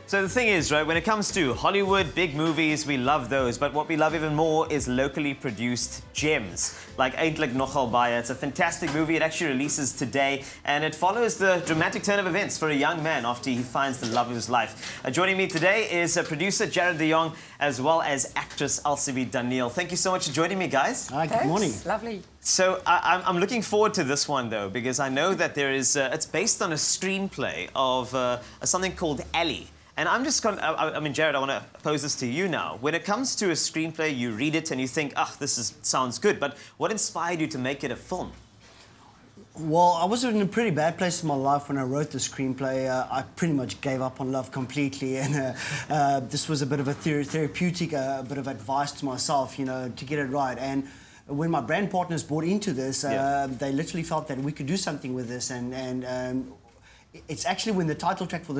So the thing is, right, when it comes to Hollywood, big movies, we love those. But what we love even more is locally produced gems, like Eintlik Nogal Baie. It's a fantastic movie. It actually releases today, and it follows the dramatic turn of events for a young man after he finds the love of his life. Joining me today is producer Jarrod, Jong, as well as actress Elsabe, Daneel. Thank you so much for joining me, guys. Hi, good morning. Lovely. So I'm looking forward to this one, though, because I know that there is, it's based on a screenplay of something called Ali. And I'm just going to, I mean, Jarrod, I want to pose this to you now. When it comes to a screenplay, you read it and you think, sounds good. But what inspired you to make it a film? Well, I was in a pretty bad place in my life when I wrote the screenplay. I pretty much gave up on love completely, and this was a bit of a therapeutic, a bit of advice to myself, you know, to get it right. And when my brand partners bought into this, they literally felt that we could do something with this, and it's actually when the title track for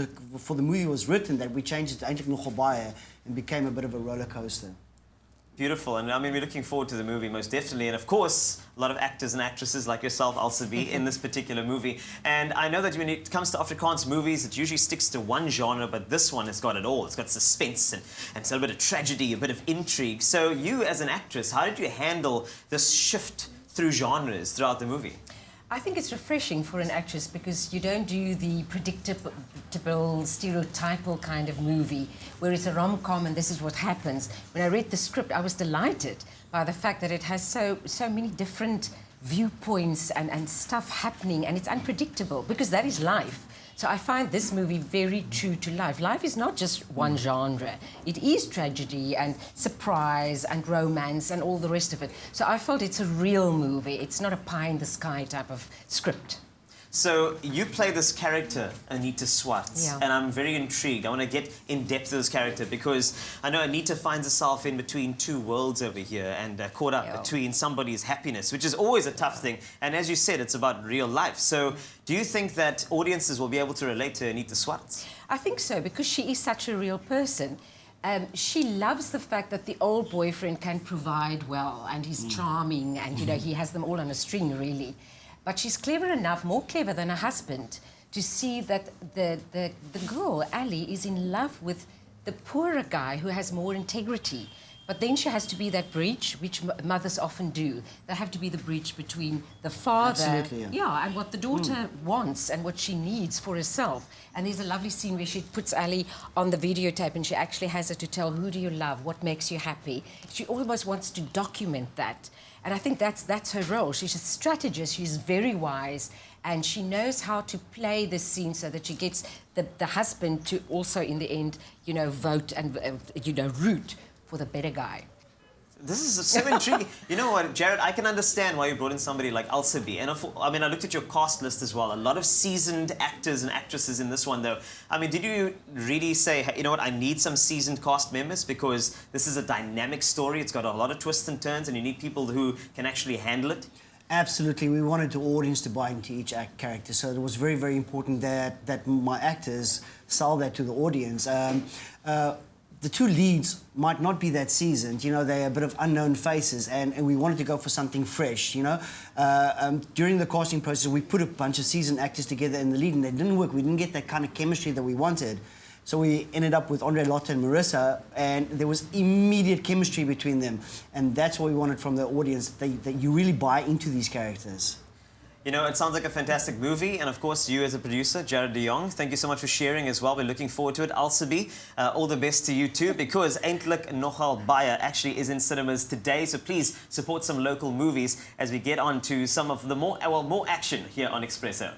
the movie was written that we changed it to Eintlik Nogal Baie and became a bit of a roller coaster. Beautiful. And I mean, we're looking forward to the movie, most definitely. And of course, a lot of actors and actresses like yourself, Elsabe, in this particular movie. And I know that when it comes to Afrikaans movies, it usually sticks to one genre, but this one has got it all. It's got suspense and a little bit of tragedy, a bit of intrigue. So you, as an actress, how did you handle this shift through genres throughout the movie? I think it's refreshing for an actress because you don't do the predictable, stereotypal kind of movie where it's a rom-com and this is what happens. When I read the script, I was delighted by the fact that it has so many different viewpoints and stuff happening, and it's unpredictable because that is life. So I find this movie very true to life. Life is not just one genre. It is tragedy and surprise and romance and all the rest of it. So I felt it's a real movie. It's not a pie-in-the-sky type of script. So you play this character, Anita Swartz, Yeah. and I'm very intrigued. I want to get in depth with this character because I know Anita finds herself in between two worlds over here and caught up between somebody's happiness, which is always a tough thing. And as you said, it's about real life. So do you think that audiences will be able to relate to Anita Swartz? I think so, because she is such a real person. She loves the fact that the old boyfriend can provide well and he's charming and, you know, he has them all on a string, really. But she's clever enough, more clever than her husband, to see that the girl, Ali, is in love with the poorer guy who has more integrity. But then she has to be that breach, which mothers often do. They have to be the breach between the father and what the daughter wants and what she needs for herself. And there's a lovely scene where she puts Ali on the videotape and she actually has her to tell, who do you love, what makes you happy. She almost wants to document that. And I think that's her role. She's a strategist, she's very wise, and she knows how to play this scene so that she gets the husband to also, in the end, you know, vote and, you know, root for the better guy. This is so intriguing. You know what, Jarrod, I can understand why you brought in somebody like Elsabe. And I mean, I looked at your cast list as well. A lot of seasoned actors and actresses in this one, though. I mean, did you really say, hey, you know what, I need some seasoned cast members because this is a dynamic story. It's got a lot of twists and turns, and you need people who can actually handle it? Absolutely. We wanted the audience to buy into each character, so it was very, very important that my actors sell that to the audience. The two leads might not be that seasoned, you know, they're a bit of unknown faces, and we wanted to go for something fresh, you know. During the casting process, we put a bunch of seasoned actors together in the lead, and they didn't work. We didn't get that kind of chemistry that we wanted. So we ended up with Andre, Lotte and Marissa, and there was immediate chemistry between them. And that's what we wanted from the audience, that you really buy into these characters. You know, it sounds like a fantastic movie, and of course, you as a producer, Jarrod, Jong, thank you so much for sharing as well. We're looking forward to it. Elsabe, all the best to you too, because Eintlik Nogal Baie actually is in cinemas today, so please support some local movies as we get on to some of the more action here on Expresso.